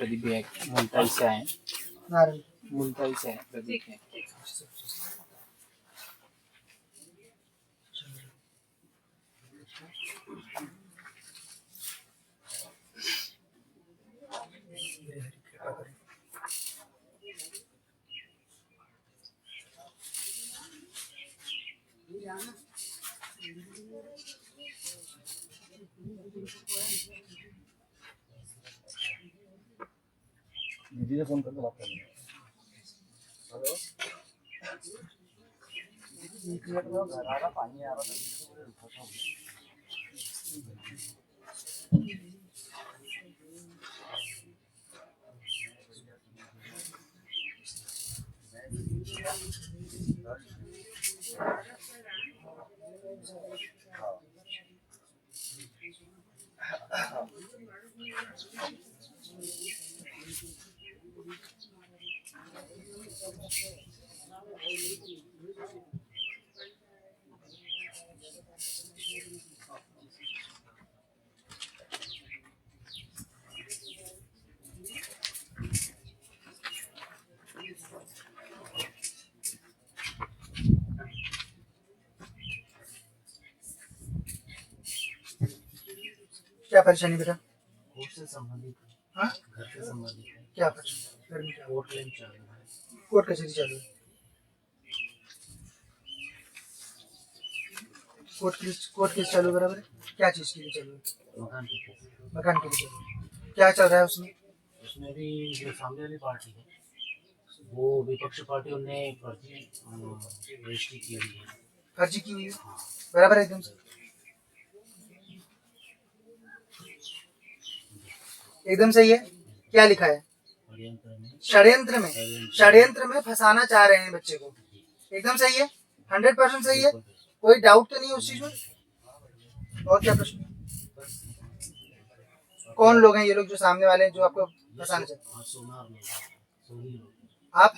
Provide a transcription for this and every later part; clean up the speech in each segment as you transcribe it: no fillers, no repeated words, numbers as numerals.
प्रदीप है, मुलताई से आए, मुलताई से है प्रदीप है। दीदी ने फोन करके बात कर लिया। हेलो, एक मिनट में घर आ रहा, पानी आ रहा था, रुका था। क्या परेशानी बेटा? कोर्ट से संबंधित, हाँ, घर से संबंधित है। क्या परेशानी? घर में क्या कोर्ट क्लेम चल रहा है। कोर्ट कचहरी चालू है? कोर्ट केस चालू है बराबर है? क्या चीज के लिए चालू है? मकान की केस। मकान के लिए चालू है। क्या चल रहा है उसमें? उसमें भी जो सामने वाली पार्टी है, वो विपक्ष पार्टी, उन्होंने फर्जी रजिस्ट्री की हुई है। फर्जी की हुई है? बराबर है एकदम से? एकदम सही है। क्या लिखा है? षड्यंत्र में फंसाना चाह रहे हैं बच्चे को। एकदम सही है, 100% सही है। कोई डाउट तो नहीं है उस चीज में? और क्या प्रश्न? कौन लोग हैं ये लोग जो सामने वाले हैं जो आपको फंसाना चाहते हैं? आप?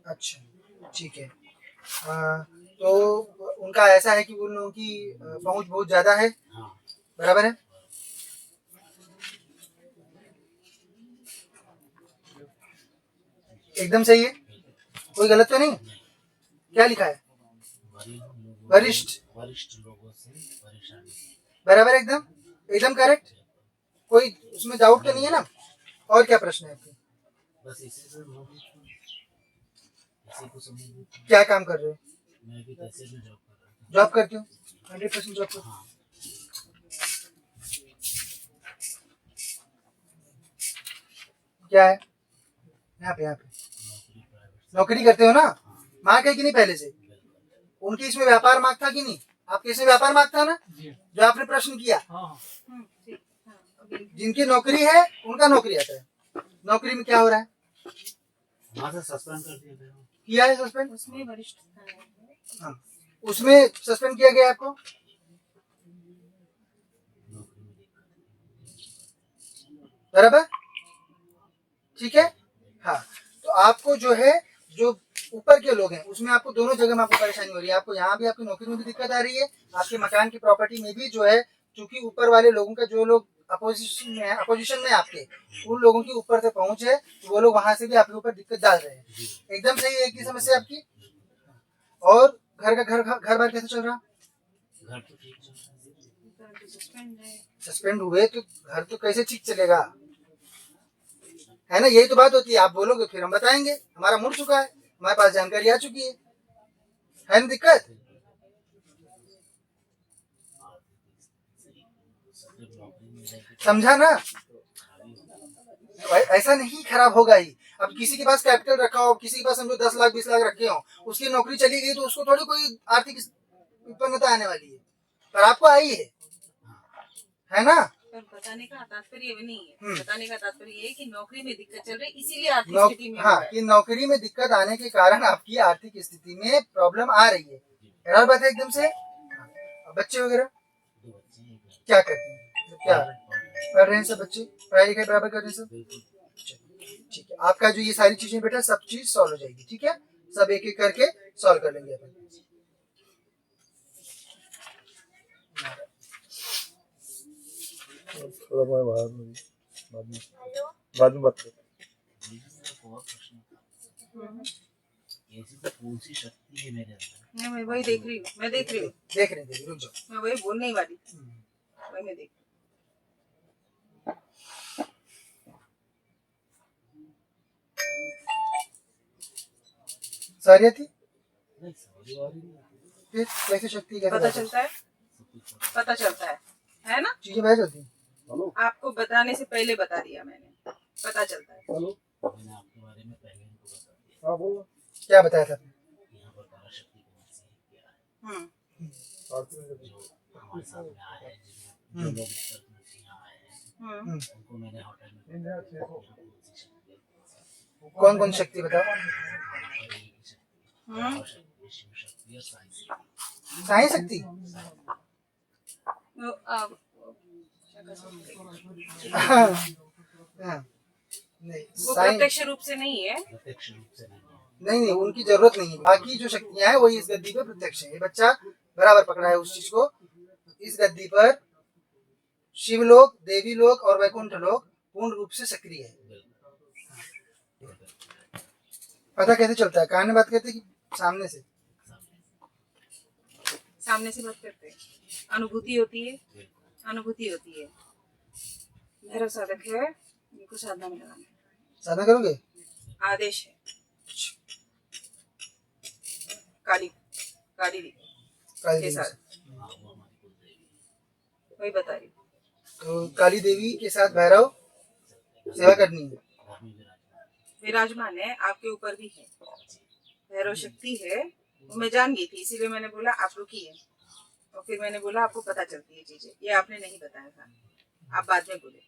अच्छा, ठीक है। तो उनका ऐसा है कि उन लोगों की पहुंच बहुत ज्यादा है, बराबर है? एकदम सही है, कोई गलत तो नहीं? क्या लिखा है? वरिष्ठ लोगों से परेशानी। बराबर, एकदम एकदम करेक्ट। कोई उसमें डाउट तो नहीं है ना? और क्या प्रश्न है आपके? बस इसी से इसी को समझ। क्या काम कर रहे हो? मैं भी पैसे में जॉब कर रहा हूँ। जॉब करते हो? 100% जॉब करते हो? क्या है यहाँ पे? नौकरी करते हो ना? मार्क है कि नहीं पहले से? उनकी इसमें व्यापार मार्क था कि नहीं? आपके इसमें व्यापार मार्क था ना, जो आपने प्रश्न किया? जिनकी नौकरी है उनका नौकरी आता है। नौकरी में क्या हो रहा है? वहाँ से सस्पेंड कर दिया गया। किया है सस्पेंड? उसमें वरिष्ठ, हाँ, उसमें सस्पेंड किया गया आपको। बराबर, ठीक है। हाँ, तो आपको जो है, जो ऊपर के लोग हैं उसमें आपको दोनों जगह में आपको परेशानी हो रही है। आपको यहाँ भी आपकी नौकरी में भी दिक्कत आ रही है, आपके मकान की प्रॉपर्टी में भी जो है, क्योंकि ऊपर वाले लोगों का, जो लोग अपोजिशन में आपके, उन लोगों की ऊपर से पहुंच है, तो वो लोग वहां से भी आपके ऊपर दिक्कत डाल रहे हैं। एकदम सही है की समस्या आपकी। और घर बार कैसे चल रहा? घर तो ठीक चल रहा है। सस्पेंड हुए तो घर तो कैसे ठीक चलेगा, है ना? यही तो बात होती है। आप बोलोगे फिर हम बताएंगे, हमारा मुड़ चुका है, हमारे पास जानकारी आ चुकी है ना? दिक्कत समझा ना? ऐसा नहीं खराब होगा ही। अब किसी के पास कैपिटल रखा हो, किसी के पास समझो 10 लाख 20 लाख रखे हो, उसकी नौकरी चली गई तो उसको थोड़ी कोई आर्थिक विपन्नता आने वाली है, पर आपको आई है ना? पर बताने का तात्पर्य ये नहीं है। बताने का तात्पर्य ये है कि नौकरी में दिक्कत चल रही, इसीलिए आर्थिक स्थिति में, हाँ, कि नौकरी में दिक्कत आने के कारण आपकी आर्थिक स्थिति में प्रॉब्लम आ रही है। बराबर बात है एकदम से। बच्चे वगैरह क्या करते हैं? क्या पढ़ रहे हैं सब बच्चे? पढ़ाई लिखाई बराबर कर रहे हैं सब? ठीक है, आपका जो ये सारी चीजें बेटा, सब चीज सॉल्व हो जाएगी, ठीक है? सब एक एक करके सॉल्व कर लेंगे अपन। थोड़ा मैं बाहर में बाद में बात करते मुझे एक और प्रश्न था, ऐसी तो कौन सी शक्ति है मेरे अंदर? नहीं, मैं वही देख रही हूँ, मैं देख रही हूँ, देख रहे हैं, रुक जाओ। मैं वही बोलने ही वाली थी, वही मैं देख सारी थी नहीं, सवारी वाली नहीं आती। फिर कैसे शक्ति कैसे पता चलता है, सब कुछ पता पता चलता है ना? चीजें बह जाती हैं। आपको बताने से पहले बता दिया मैंने, पता चलता है। मैंने आपके बारे में पहले इनको बता दिया। हाँ बोलो क्या बताया था आपने? यहाँ पर पराशक्ति कौन सी है, क्या है, जो हमारे साथ में आए हैं, जो लोग उत्तर में यहाँ आए हैं, उनको मैंने होटल में यहाँ कौन सी शक्ति है, कौन कौन शक्ति बताओ? परी की शक्ति, महाशक्ति, शिव शक्ति और साई शक्ति। साई शक्ति। वो, क्या कर सकते हैं? हाँ, नहीं वो साई प्रत्यक्ष रूप से नहीं है, प्रत्यक्ष रूप से नहीं है। नहीं नहीं, उनकी जरूरत नहीं है। बाकी जो शक्तियां हैं वही इस गद्दी पे प्रत्यक्ष है। ये बच्चा बराबर पकड़ा है उस चीज को। इस गद्दी पर शिवलोक, देवी लोक और वैकुंठ लोक पूर्ण रूप से सक्रिय है। पता कैसे चलता है? कान में बात करते कि सामने से? सामने से बात करते हैं, अनुभूति होती है, अनुभूति होती है। भैरव साधक है, इनको साधना में लगाना है। साधना करोगे? आदेश है। काली काली दी काली के देवी साथ से। वही बता रही हूँ। तो काली देवी के साथ भैरव सेवा करनी है। विराजमान है, आपके ऊपर भी है। भैरव शक्ति है, वो मैं जान गई थी, इसीलिए मैंने बोला आप रुकिए, और फिर मैंने बोला आपको पता चलती है चीजें, ये आपने नहीं बताया था, आप बाद में बोले,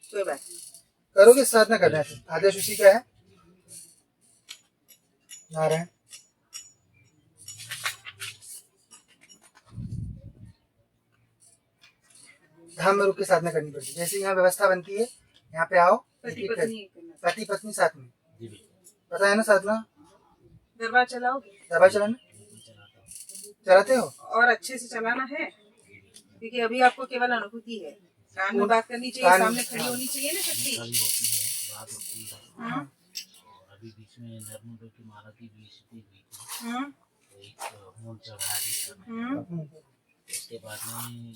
कोई बात नहीं। करोगे? साधना करना है। आदेश उसी का है। नारायण धाम में रुक के साधना करनी पड़ती है। जैसे यहाँ व्यवस्था बनती है, यहाँ पे आओ, पति पत्नी करना। पति पत्नी साथ में। जी बिल्कुल। पता है ना साधना? दरबार चलाओगे? दरबार चलाना चलाते हो? और अच्छे से चलाना है, क्योंकि अभी आपको केवल अनुभूति है। कान में बात करनी चाहिए, कान- सामने खड़ी होनी चाहिए ना शक्ति। खाली होती है, बात होती है। हाँ, और अभी बीच में नर्मदों की माला की भी स्थिति हुई थी, हाँ, तो एक मूल चढ़ाया भी था। हाँ। उसके बाद में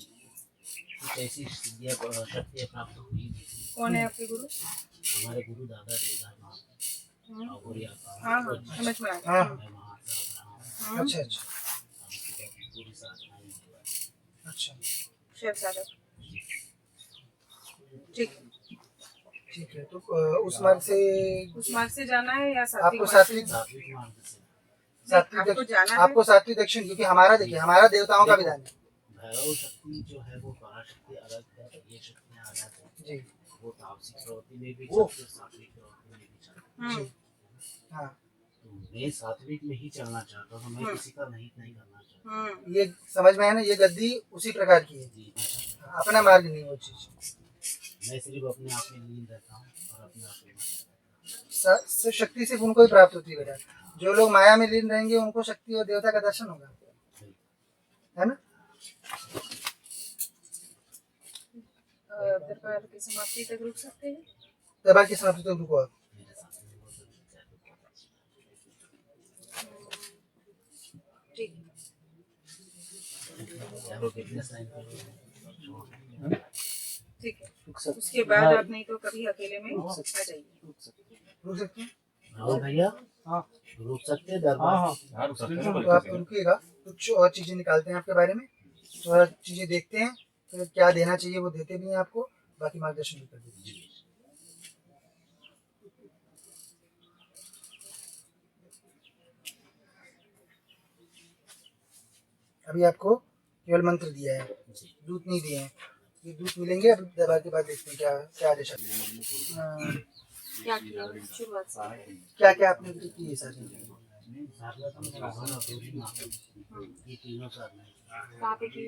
कुछ ऐसी सिद्धियाँ शक्तियाँ प्राप्त हुई भी थी। कौन है आपके गुरु? हमारे गुरु दादा देवदास हाँ, बाबुरिया हाँ, समझ में आ गया। हाँ मैं वहाँ से रहा हूँ। हाँ, अच्छा अच्छा उनकी पूरी साधना में हुआ। अच्छा शिव साधक। ठीक है। ठीक है। तो उस मार्ग से उस मार्ग से जाना है या सात्विक आपको मार्ग से? सात्विक सात्विक मार्ग से आपको जाना है। आपको सात्विक दक्षिण, क्योंकि हमारा देखिए हमारा देवताओं का विधान है। भैरव शक्ति जो है वो पराशक्ति अलग है, ये शक्तियाँ अलग है। जी वो तामसिक प्रवृत्ति में भी चलते, सात्विक प्रवृत्ति में भी चलते। हाँ, हाँ, तो मैं सात्विक में ही चलना चाहता हूँ, मैं किसी का नहीं करना चाहता। हाँ, ये समझ में आया ना? ये गद्दी उसी प्रकार की है। जी मैं चाहता हूँ। अपना मार्ग नहीं वो चीज। मैं सिर्फ अपने आप में लीन रहता हूँ और अपने आप में शक्ति सिर्फ उनको ही प्राप्त होती है बेटा। जो लोग माया में लीन रहेंगे उनको शक्ति और देवता का दर्शन होगा, है ना? दरबार की समाप्ति तक रुक सकते हैं। दरबार की समाप्ति तो रुको आप। मेरे साथ में वो सब ठीक, चारों कितने साइन करो। ठीक है। उसके बाद आप नहीं तो कभी अकेले में आ जाइए। रुक सकते हैं? राहुल भैया, हाँ रुक सकते हैं दरबार? तो आप रुकिएगा, कुछ और चीजें निकालते हैं आपके बारे में, थोड़ा चीजें देखते हैं, फिर क्या देना चाहिए वो देते भी हैं आपको, बाकी मार्गदर्शन भी कर देते हैं। अभी आपको केवल मंत्र दिया है, दूध नहीं दिए हैं। ये दूध मिलेंगे अब दरबार के बाद, देखते हैं क्या क्या आदेश आते हैं। क्या किया शुरुआत से? क्या क्या आपने किए सर? ये तीनों साधना कहाँ पे की?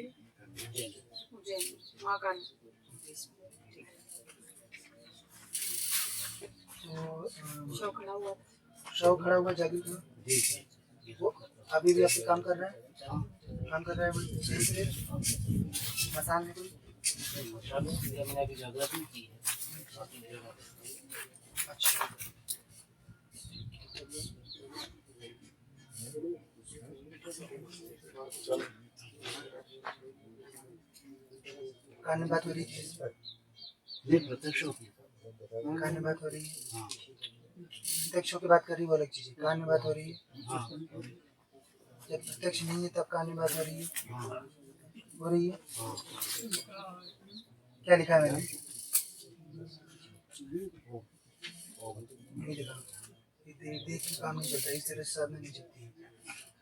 उज्जैन, महाकाल। तो शव खड़ा हुआ। शव खड़ा हुआ जागृत हुआ, वो अभी भी आपके काम कर रहा है? काम कर रहा है वो? मसान है कोई? शौचालय ये मैंने अभी जागृत नहीं की है, बाकी जगह अच्छा कान में बात हो रही थी इस पर नहीं प्रत्यक्ष होती है। कान में बात हो रही है हाँ प्रत्यक्ष होकर बात कर रही है वो अलग चीज है कान में बात हो रही है हाँ जब प्रत्यक्ष नहीं है तब कान में बात हो रही है हाँ हो रही है हाँ क्या लिखा है मैंने वो- वो- नहीं लिखा ये देख के काम नहीं चलता इस तरह से साधना नहीं चलती है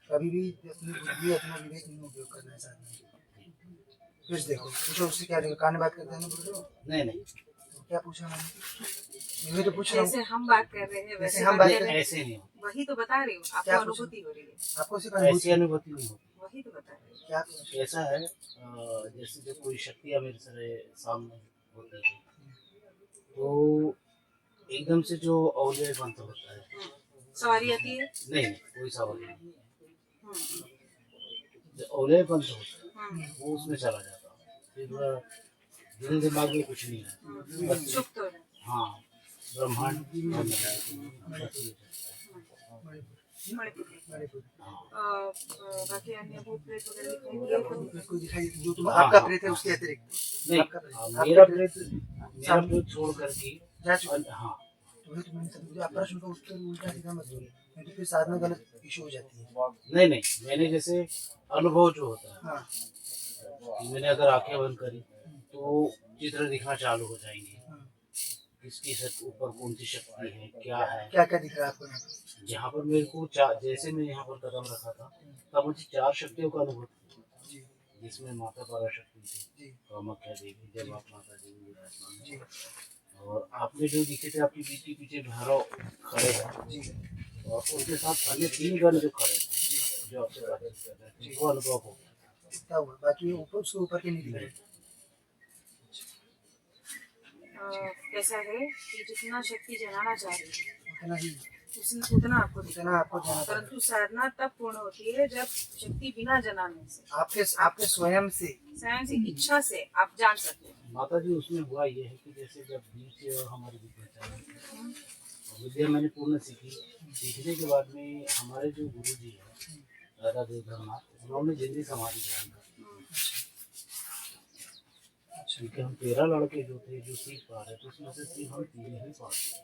कभी भी अपनी बुद्धि अपना विवेक नहीं उपयोग करना है साधना में। कुछ देखो पूछो उससे क्या देखो कान में बात करते हैं ना बोल रहे हो नहीं नहीं तो क्या पूछा मैंने मैं तो पूछ रहा जैसे हूँ हम बात कर रहे हैं जैसे वैसे हम बात बात कर रहे हैं, ऐसे नहीं होता, वही तो बता रही हूँ आपको क्या अनुभूति हो रही है, आपको सिर्फ ऐसी अनुभूति अनुभूति नहीं होती। वही तो बता रही हूँ। क्या पूछा ऐसा है जैसे जब कोई शक्तियाँ मेरे सामने होती है तो एकदम से जो अवयव बंद होता है, सवारी आती है। नहीं नहीं कोई सवाल नहीं, हम्म, जो अवयव बंद होता हम्म, है वो उसमें चला जाता है, फिर दिल दिमाग में कुछ नहीं है, बस सुप्त हो रहा है। हाँ ब्रह्मांड बंद हो जाता है, बस ये मणिपुर में। मणिपुर बाकी अन्य भूत प्रेत वगैरह दिखाई दिए तो में कोई दिखाई जो तुम हाँ, आपका हाँ, प्रेत है हाँ। उसके अतिरिक्त नहीं आपका प्रेत मेरा आपका प्रेत छोड़ करके जा चुका हाँ तो वही तो मैंने समझा आप प्रश्न को उसके उल्टा सीधा मत बोलिए नहीं तो फिर साधना गलत इशू हो जाती है नहीं नहीं मैंने जैसे अनुभव जो होता है हाँ कि मैंने अगर आंखें बंद करी तो चित्र दिखना चालू हो जाएंगे, हाँ। किसकी ऊपर कौन सी शक्ति है क्या है। क्या क्या दिख रहा है आपको यहाँ पे? जहाँ पर मेरे को जैसे मैं यहाँ पर कदम रखा था तब मुझे 4 शक्तियों का अनुभव हुआ, जी जिसमें माता पराशक्ति थी, जी कामाख्या देवी, जब आप माता देवी विराजमान जी हैं। और आपने जो दिखे थे आपके पीछे पीछे भैरव खड़े हैं जी और उनके साथ अन्य 3 गण जो खड़े थे जो आपसे बातचीत कर रहे थे, वो अनुभव हो गया। इतना हुआ बाकी ऊपर उसके ऊपर के नहीं दिख रहे कैसा है कि जितना शक्ति जनाना चाह रही है उतना ही उतना आपको दिखता इतना आपको जाना है। पड़ेगा परंतु साधना तब पूर्ण होती है जब शक्ति बिना जनाने से आपके स्वयं से स्वयं से इच्छा से आप जान सकते हैं। माता जी उसमें हुआ ये है कि जैसे जब बीच हमारी विद्या चल रही थी, और विद्या मैंने पूर्ण सीखी, सीखने के बाद में हमारे जो गुरु जी हैं राधा देवधरनाथ, उन्होंने जिंदगी समाधि ग्रहण कर, क्योंकि हम 13 लड़के जो थे जो सीख पा रहे थे उसमें से सिर्फ हम 3 ही पाते,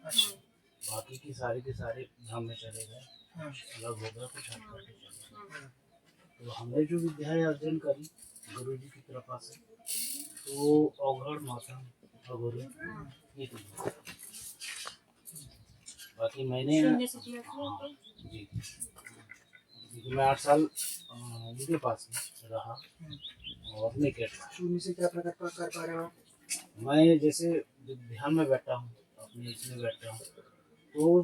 अच्छा बाकी के सारे धाम में चले गए, हाँ अलग हो गया, कुछ हट करके चले गए। तो हमने जो विद्याएं अर्जन करी गुरु जी की कृपा से, तो अवघड़ माता अघोरी ये तीन। बाकी मैंने शून्य से किया था हाँ, तो जी क्योंकि मैं 8 साल उनके पास में रहा और नहीं कर पाया। शून्य से क्या प्रकट कर पा रहे हो आप? मैं जैसे ध्यान में बैठा हूँ, अपने इसमें बैठा हूँ, तो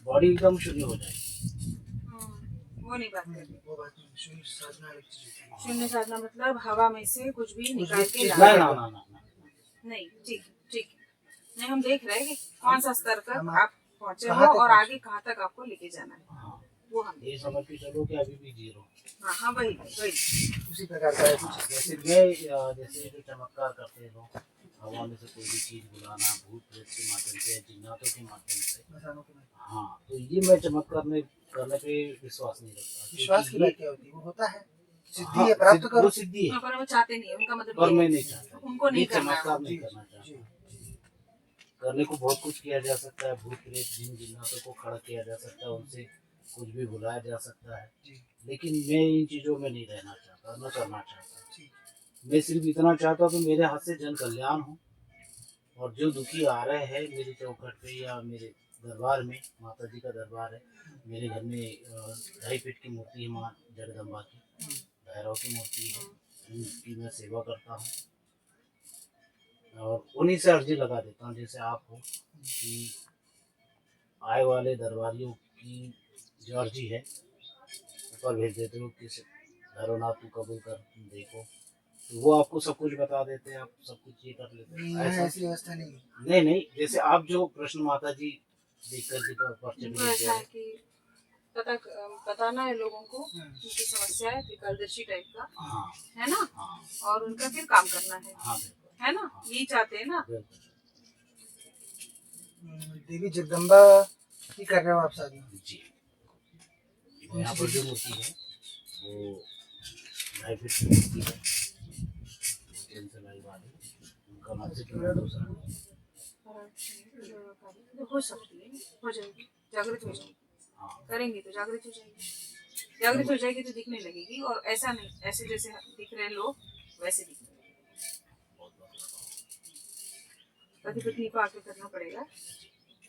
बॉडी एकदम शून्य हो जाएगी। वो नहीं बात कर रही। वो बात नहीं शून्य साधना अलग चीज होती है शून्य साधना मतलब हवा में से कुछ भी निकाल के ना, ला ना ना ना ना नहीं ठीक ठीक नहीं हम देख रहे हैं कि कौन सा स्तर तक हम आप पहुंचे हो कहाँ तक और पहुंचे? आगे कहाँ तक आपको लेके जाना है हाँ, वो हम ये समझ के चलो कि अभी भी 0। हाँ हाँ वही वही उसी प्रकार का है कुछ जैसे मैं जैसे जो चमत्कार करते हैं लोग, हवा में से कोई भी चीज बुलाना, भूत प्रेत के माध्यम से, जिन्नातों के माध्यम से, मसालों के में। हाँ, तो ये मैं चमत्कार में करने पे विश्वास नहीं रखता। विश्वास की क्योंकि बात क्या होती है वो होता है सिद्धि हाँ, है प्राप्त करो वो सिद्धि है, पर वो चाहते नहीं है उनका मतलब पर ये मैं है, नहीं चाहता, उनको नहीं ये करना है। चमत्कार नहीं जी, करना जी चाहता। करने को बहुत कुछ किया जा सकता है, भूत प्रेत जिन जिन्नातों को खड़ा किया जा सकता है, उनसे कुछ भी बुलाया जा सकता है, जी लेकिन मैं इन चीजों में नहीं रहना चाहता, न करना चाहता। जी मैं सिर्फ इतना चाहता हूँ कि मेरे हाथ से जन कल्याण हो, और जो दुखी आ रहे हैं मेरे चौखट पे या मेरे दरबार में, माता जी का दरबार है, मेरे घर में 2.5 फीट की मूर्ति है माँ जगदम्बा की, भैरव की मूर्ति है, उनकी मैं सेवा करता हूँ और उन्हीं से अर्जी लगा देता हूँ, जैसे आप हो कि आए वाले दरबारियों की जो अर्जी है ऊपर भेज देते हो कि भैरवनाथ तू कबूल कर, देखो, तो वो आपको सब कुछ बता देते हैं, आप सब कुछ ये कर लेते नहीं हैं। है ऐसा ऐसी व्यवस्था नहीं है नहीं नहीं, जैसे आप जो प्रश्न माता जी देख करके तो पर्चे में उनको लिख ऐसा है गए, कि बताना है लोगों को उनकी समस्या है, त्रिकालदर्शी टाइप का हाँ है ना, हाँ और उनका फिर काम करना हाँ बिल्कुल है ना, यही चाहते हैं ना। बिल्कुल। देवी जगदम्बा की कर रहे हो आप साधना? जी यहाँ पर जो मूर्ति है वो 2.5 फीट की मूर्ति है, कैंसर लाई वाली, उनका मानसिक दूसरा हो सकती है, हो जाएगी, जागृत हो जाएगी, हाँ करेंगे तो जागृत हो जाएगी, जागृत हो जाएगी तो दिखने लगेगी। और ऐसा नहीं, ऐसे जैसे दिख रहे हैं लोग वैसे दिख रहे हैं। पति पत्नी को आके करना पड़ेगा,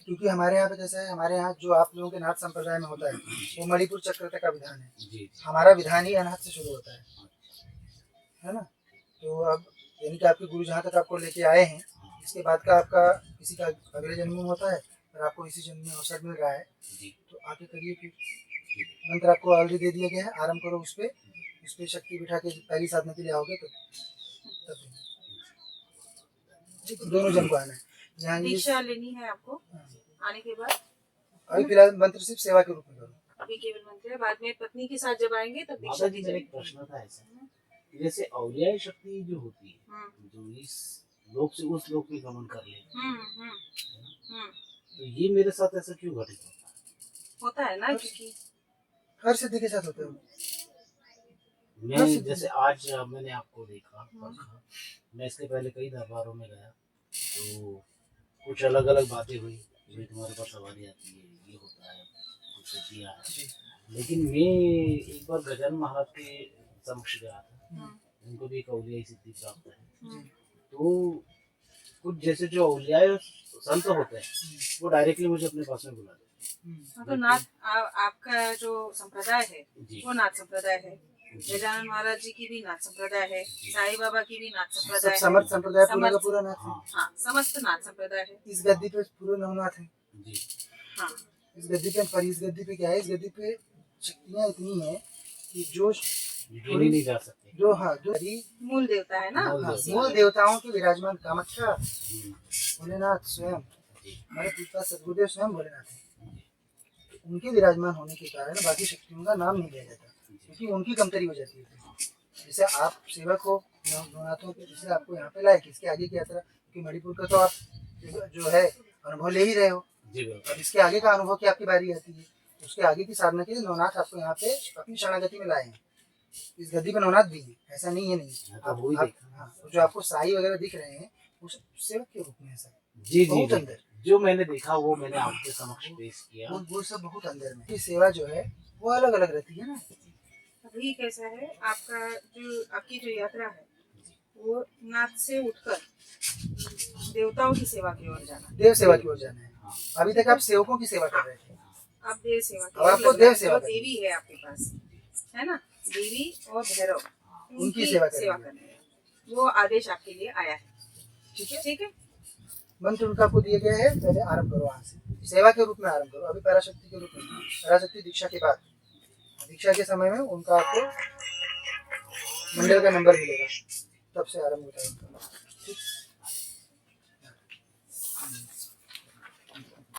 क्योंकि हमारे यहाँ पे जैसे है, हमारे यहाँ जो आप लोगों के नाथ संप्रदाय में होता है वो मणिपुर चक्रता का विधान है। जी हमारा विधान ही अनाथ से शुरू होता है ना। तो अब यानी कि आपके गुरु जहाँ तक आपको लेके आए हैं, इसके बाद का आपका किसी का अगले जन्म में होता है और आपको इसी जन्म में अवसर मिल रहा है, तो आके करिए। फिर मंत्र आपको ऑलरेडी दे दिया गया है, आराम करो उस पर शक्ति बिठा के पहली साधना के लिए आओगे तो तब दोनों जन को आना है। यहाँ ये दीक्षा लेनी है आपको। आने के बाद अभी फिलहाल मंत्र सिर्फ सेवा के रूप में करो। अभी केवल मंत्र है, बाद में पत्नी के साथ जब आएंगे तब दीक्षा माता दी जी मेरा एक जाएगी। प्रश्न था ऐसा कि जैसे औलियाई शक्ति जो होती है जो इस लोक से उस लोक में गमन कर ले, तो ये मेरे साथ ऐसा क्यों घटित होता है ना, क्योंकि हर सिद्धि के साथ होते हो। मैं जैसे आज मैंने आपको देखा परखा, मैं इसके पहले कई दरबारों में गया तो कुछ अलग अलग बातें हुई, भाई तुम्हारे पास सवारी आती है, ये होता है, कुछ सिद्धियाँ है। लेकिन मैं एक बार गजानन महाराज के समक्ष गया था, उनको भी एक औलियाई सिद्धि प्राप्त है। तो कुछ जैसे जो औलियाई संत होते हैं वो डायरेक्टली मुझे अपने पास में बुला देते हैं। तो नाथ आपका जो संप्रदाय है जी। वो नाथ संप्रदाय है, गजानन महाराज जी की भी नाथ संप्रदाय है, साईं बाबा की भी नाथ संप्रदाय है, समर्थ संप्रदाय पूरा का पूरा नाथ है। हाँ समस्त नाथ संप्रदाय है। इस गद्दी पे पूरे नवनाथ है। जी हाँ इस गद्दी पे पर इस गद्दी पे क्या है, इस गद्दी पे शक्तियाँ इतनी है कि जो गिनी नहीं जा सकते। जो हाँ जो मूल देवता है ना। मूल देवताओं के विराजमान कामाख्या भोलेनाथ स्वयं, हमारे पूजपा सदगुरुदेव स्वयं भोलेनाथ है। उनके विराजमान होने के कारण बाकी शक्तियों का नाम नहीं लिया जाता, क्योंकि उनकी कमतरी हो जाती है। जैसे आप सेवक हो नवनाथों के, जैसे आपको यहाँ पे लाए कि इसके आगे की यात्रा, क्योंकि मणिपुर का तो आप जो है अनुभव ले ही रहे हो, अब इसके आगे का अनुभव की आपकी बारी आती है। उसके आगे की साधना के लिए नवनाथ आपको यहाँ पे अपनी शरणागति में लाए हैं। इस गद्दी पे नवनाथ भी है, ऐसा नहीं है नहीं। हाँ, जो आपको साई वगैरह दिख रहे हैं वो सब सेवक के रूप में है सर। जी बहुत जी अंदर जो मैंने देखा वो मैंने आपके समक्ष पेश किया। वो सब बहुत अंदर में। ये सेवा जो है वो अलग अलग रहती है ना। अभी कैसा है आपका जो आपकी जो यात्रा है वो नाथ से उठकर देवताओं की सेवा की ओर जाना, देव सेवा की ओर जाना है। अभी तक आप सेवकों की सेवा कर रहे थे, आप देव सेवा की अब ओर आपको लग देव रहे हैं। सेवा जो देवी है आपके पास है ना, देवी और भैरव उनकी सेवा करनी है, वो आदेश आपके लिए आया है। ठीक है। ठीक है, मंत्र उनका आपको दिया गया है, पहले आरंभ करो वहाँ से, सेवा के रूप में आरंभ करो। अभी पराशक्ति के रूप में, पराशक्ति दीक्षा के बाद, दीक्षा के समय में उनका आपको मंडल का नंबर मिलेगा, तब से आरंभ होता है उनका।